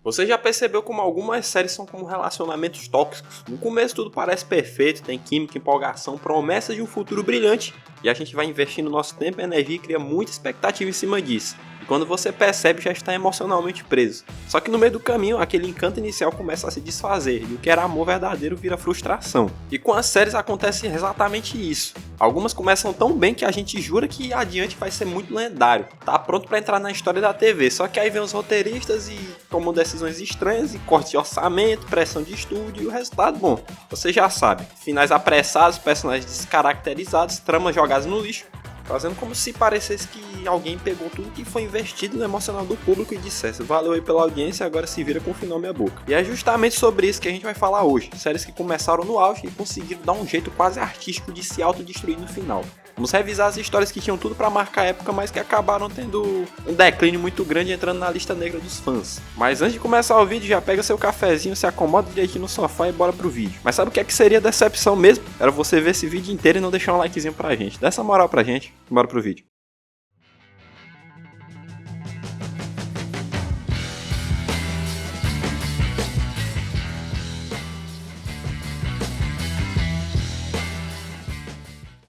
Você já percebeu como algumas séries são como relacionamentos tóxicos? No começo tudo parece perfeito, tem química, empolgação, promessa de um futuro brilhante, e a gente vai investindo nosso tempo e energia e cria muita expectativa em cima disso. E quando você percebe, já está emocionalmente preso. Só que no meio do caminho, aquele encanto inicial começa a se desfazer, e o que era amor verdadeiro vira frustração. E com as séries acontece exatamente isso. Algumas começam tão bem que a gente jura que adiante vai ser muito lendário. Tá pronto para entrar na história da TV, só que aí vem os roteiristas e tomam decisões estranhas e corte de orçamento, pressão de estúdio e o resultado, bom, você já sabe. Finais apressados, personagens descaracterizados, tramas jogadas no lixo, fazendo como se parecesse que alguém pegou tudo que foi investido no emocional do público e dissesse: valeu aí pela audiência, agora se vira com o final meia boca. E é justamente sobre isso que a gente vai falar hoje. Séries que começaram no auge e conseguiram dar um jeito quase artístico de se autodestruir no final. Vamos revisar as histórias que tinham tudo pra marcar a época, mas que acabaram tendo um declínio muito grande, entrando na lista negra dos fãs. Mas antes de começar o vídeo, já pega seu cafezinho, se acomoda direitinho no sofá e bora pro vídeo. Mas sabe o que é que seria decepção mesmo? Era você ver esse vídeo inteiro e não deixar um likezinho pra gente. Dá essa moral pra gente, bora pro vídeo.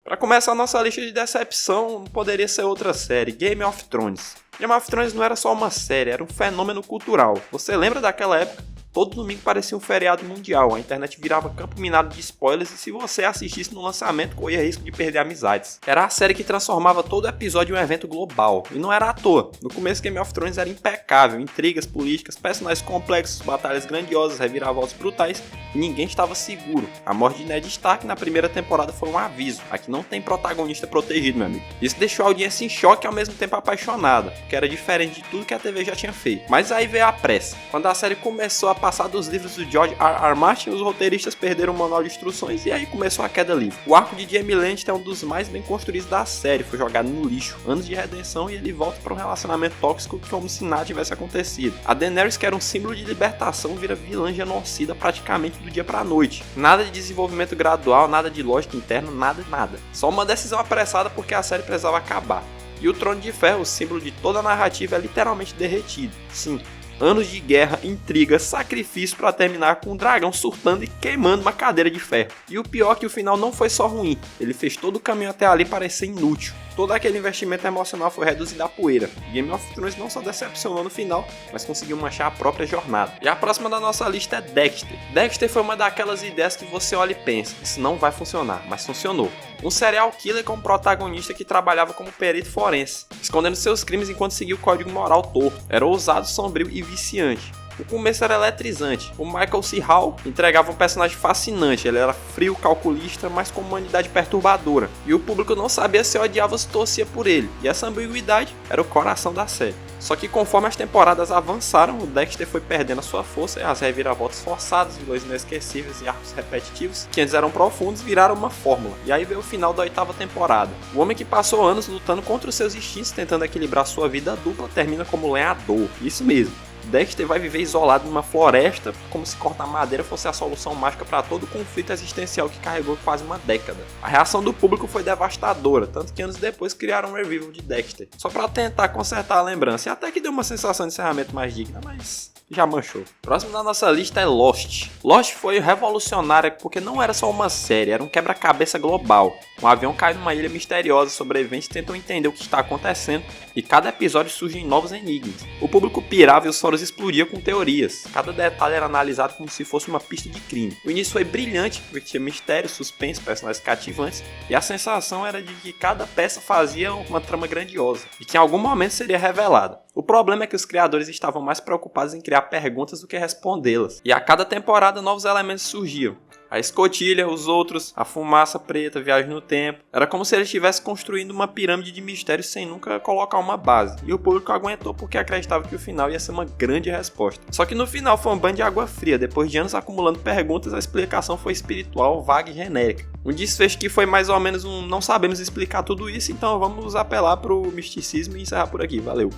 Para começar a nossa lista de decepção, não poderia ser outra série, Game of Thrones. Game of Thrones não era só uma série, era um fenômeno cultural. Você lembra daquela época? Todo domingo parecia um feriado mundial, a internet virava campo minado de spoilers e se você assistisse no lançamento corria risco de perder amizades. Era a série que transformava todo episódio em um evento global, e não era à toa. No começo Game of Thrones era impecável, intrigas políticas, personagens complexos, batalhas grandiosas, reviravoltas brutais, e ninguém estava seguro. A morte de Ned Stark na primeira temporada foi um aviso, aqui não tem protagonista protegido, meu amigo. Isso deixou a audiência em choque e ao mesmo tempo apaixonada, porque era diferente de tudo que a TV já tinha feito. Mas aí veio a pressa. Quando a série começou a passar dos livros do George R. Martin, os roteiristas perderam o manual de instruções e aí começou a queda livre. O arco de Jaime Lannister é um dos mais bem construídos da série, foi jogado no lixo, anos de redenção e ele volta para um relacionamento tóxico como se nada tivesse acontecido. A Daenerys, que era um símbolo de libertação, vira vilã genocida praticamente do dia pra noite. Nada de desenvolvimento gradual, nada de lógica interna, nada. Só uma decisão apressada porque a série precisava acabar. E o Trono de Ferro, o símbolo de toda a narrativa, é literalmente derretido. Sim, anos de guerra, intriga, sacrifício para terminar com um dragão surtando e queimando uma cadeira de ferro. E o pior é que o final não foi só ruim, ele fez todo o caminho até ali parecer inútil. Todo aquele investimento emocional foi reduzido a poeira. Game of Thrones não só decepcionou no final, mas conseguiu manchar a própria jornada. E a próxima da nossa lista é Dexter. Dexter foi uma daquelas ideias que você olha e pensa: isso não vai funcionar, mas funcionou. Um serial killer com um protagonista que trabalhava como perito forense, escondendo seus crimes enquanto seguia o código moral torto. Era ousado, sombrio e viciante. O começo era eletrizante. O Michael C. Hall entregava um personagem fascinante. Ele era frio, calculista, mas com uma humanidade perturbadora. E o público não sabia se odiava ou se torcia por ele. E essa ambiguidade era o coração da série. Só que conforme as temporadas avançaram, o Dexter foi perdendo a sua força e as reviravoltas forçadas, vilões inesquecíveis e arcos repetitivos, que antes eram profundos, viraram uma fórmula. E aí veio o final da 8ª temporada. O homem que passou anos lutando contra os seus instintos, tentando equilibrar sua vida dupla, termina como lenhador. Isso mesmo. Dexter vai viver isolado numa floresta, como se cortar madeira fosse a solução mágica para todo o conflito existencial que carregou quase uma década. A reação do público foi devastadora, tanto que anos depois criaram um revival de Dexter, só para tentar consertar a lembrança, e até que deu uma sensação de encerramento mais digna, mas já manchou. Próximo da nossa lista é Lost. Lost foi revolucionária porque não era só uma série, era um quebra-cabeça global. Um avião cai numa ilha misteriosa, sobreviventes tentam entender o que está acontecendo e cada episódio surgem novos enigmas. O público pirava e os fóruns explodiam com teorias. Cada detalhe era analisado como se fosse uma pista de crime. O início foi brilhante porque tinha mistério, suspense, personagens cativantes e a sensação era de que cada peça fazia uma trama grandiosa e que em algum momento seria revelada. O problema é que os criadores estavam mais preocupados em criar perguntas do que respondê-las. E a cada temporada novos elementos surgiam. A escotilha, os outros, a fumaça preta, viagem no tempo. Era como se eles estivessem construindo uma pirâmide de mistérios sem nunca colocar uma base. E o público aguentou porque acreditava que o final ia ser uma grande resposta. Só que no final foi um banho de água fria. Depois de anos acumulando perguntas, a explicação foi espiritual, vaga e genérica. Um desfecho que foi mais ou menos um não sabemos explicar tudo isso, então vamos apelar pro misticismo e encerrar por aqui. Valeu!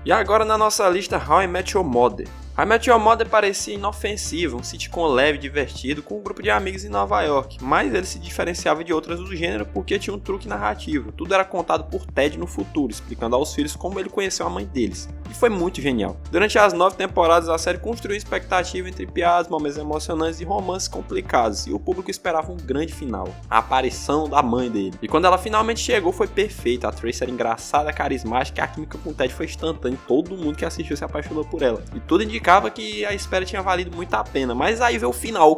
E agora na nossa lista, How I Met Your Mother. How I Met Your Mother parecia inofensivo, um sitcom leve e divertido com um grupo de amigos em Nova York, mas ele se diferenciava de outras do gênero porque tinha um truque narrativo. Tudo era contado por Ted no futuro, explicando aos filhos como ele conheceu a mãe deles. E foi muito genial. Durante as 9 temporadas, a série construiu expectativa entre piadas, momentos emocionantes e romances complicados, e o público esperava um grande final, a aparição da mãe dele. E quando ela finalmente chegou, foi perfeita. A Tracy era engraçada, carismática, e a química com o Ted foi instantânea, todo mundo que assistiu se apaixonou por ela. E tudo indicava que a espera tinha valido muito a pena, mas aí veio o final.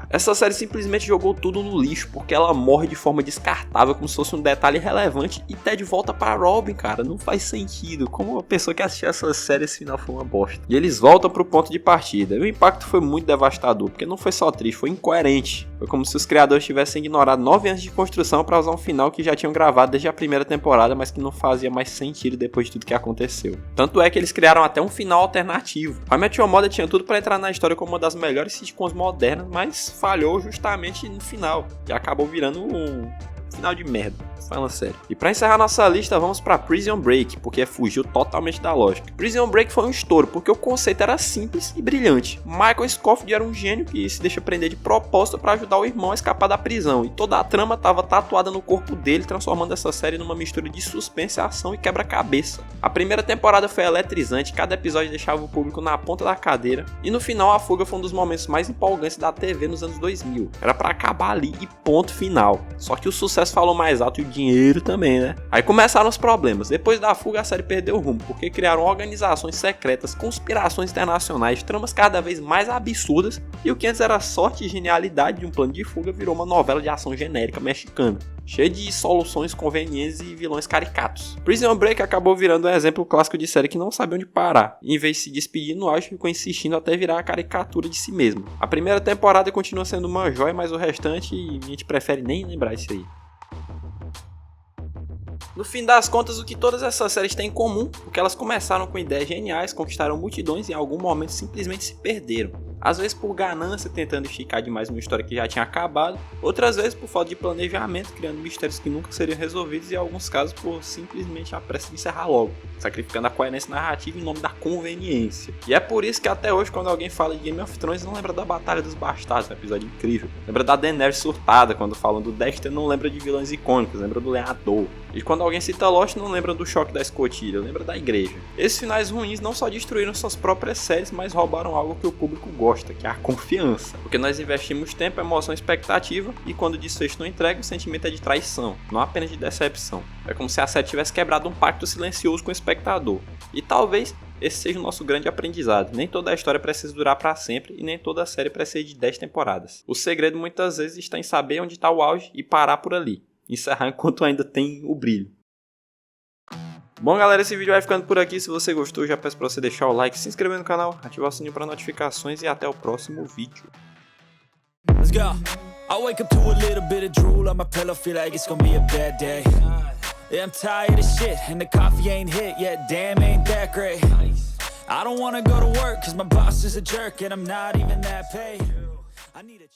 Essa série simplesmente jogou tudo no lixo, porque ela morre de forma descartável, como se fosse um detalhe irrelevante, e Ted volta para Robin, cara, não faz sentido. Como uma pessoa que assistiu essa série, esse final foi uma bosta. E eles voltam pro ponto de partida, e o impacto foi muito devastador, porque não foi só triste, foi incoerente. Foi como se os criadores tivessem ignorado 9 anos de construção para usar um final que já tinham gravado desde a primeira temporada, mas que não fazia mais sentido depois de tudo que aconteceu. Tanto é que eles criaram até um final alternativo. A Met Your Mother tinha tudo para entrar na história como uma das melhores sitcoms modernas, mas falhou justamente no final, e acabou virando um final de merda, falando sério. E pra encerrar nossa lista, vamos pra Prison Break, porque fugiu totalmente da lógica. Prison Break foi um estouro, porque o conceito era simples e brilhante. Michael Scofield era um gênio que se deixa prender de propósito para ajudar o irmão a escapar da prisão, e toda a trama estava tatuada no corpo dele, transformando essa série numa mistura de suspense, ação e quebra-cabeça. A primeira temporada foi eletrizante, cada episódio deixava o público na ponta da cadeira, e no final a fuga foi um dos momentos mais empolgantes da TV nos anos 2000. Era pra acabar ali e ponto final. Só que o sucesso falou mais alto e o dinheiro também, né? Aí começaram os problemas. Depois da fuga, a série perdeu o rumo, porque criaram organizações secretas, conspirações internacionais, tramas cada vez mais absurdas, e o que antes era sorte e genialidade de um plano de fuga virou uma novela de ação genérica mexicana, cheia de soluções convenientes e vilões caricatos. Prison Break acabou virando um exemplo clássico de série que não sabe onde parar, e em vez de se despedir no auge, ficou insistindo até virar a caricatura de si mesmo. A primeira temporada continua sendo uma joia, mas o restante a gente prefere nem lembrar isso aí. No fim das contas, o que todas essas séries têm em comum é que elas começaram com ideias geniais, conquistaram multidões e em algum momento simplesmente se perderam. Às vezes por ganância, tentando esticar demais uma história que já tinha acabado, outras vezes por falta de planejamento, criando mistérios que nunca seriam resolvidos e em alguns casos por simplesmente a pressa de encerrar logo, sacrificando a coerência narrativa em nome da conveniência. E é por isso que até hoje, quando alguém fala de Game of Thrones, não lembra da Batalha dos Bastardos, um episódio incrível. Lembra da Daenerys surtada, quando falam do Dexter, não lembra de vilões icônicos, lembra do Lenhador. E quando alguém cita Lost, não lembra do choque da escotilha, lembra da igreja. Esses finais ruins não só destruíram suas próprias séries, mas roubaram algo que o público gosta, que é a confiança. Porque nós investimos tempo, emoção e expectativa, e quando o desfecho não entrega, o sentimento é de traição, não apenas de decepção. É como se a série tivesse quebrado um pacto silencioso com o espectador. E talvez esse seja o nosso grande aprendizado. Nem toda a história precisa durar para sempre e nem toda a série precisa de 10 temporadas. O segredo muitas vezes está em saber onde está o auge e parar por ali. Encerrar enquanto ainda tem o brilho. Bom, galera, esse vídeo vai ficando por aqui. Se você gostou, já peço para você deixar o like, se inscrever no canal, ativar o sininho para notificações e até o próximo vídeo. Let's go. I wake up to a little bit of drool on my pillow, feel like it's gonna be a bad day. Yeah, I'm tired of shit and the coffee ain't hit yet, damn ain't that great. I don't wanna go to work cause my boss is a jerk and I'm not even that paid. I need a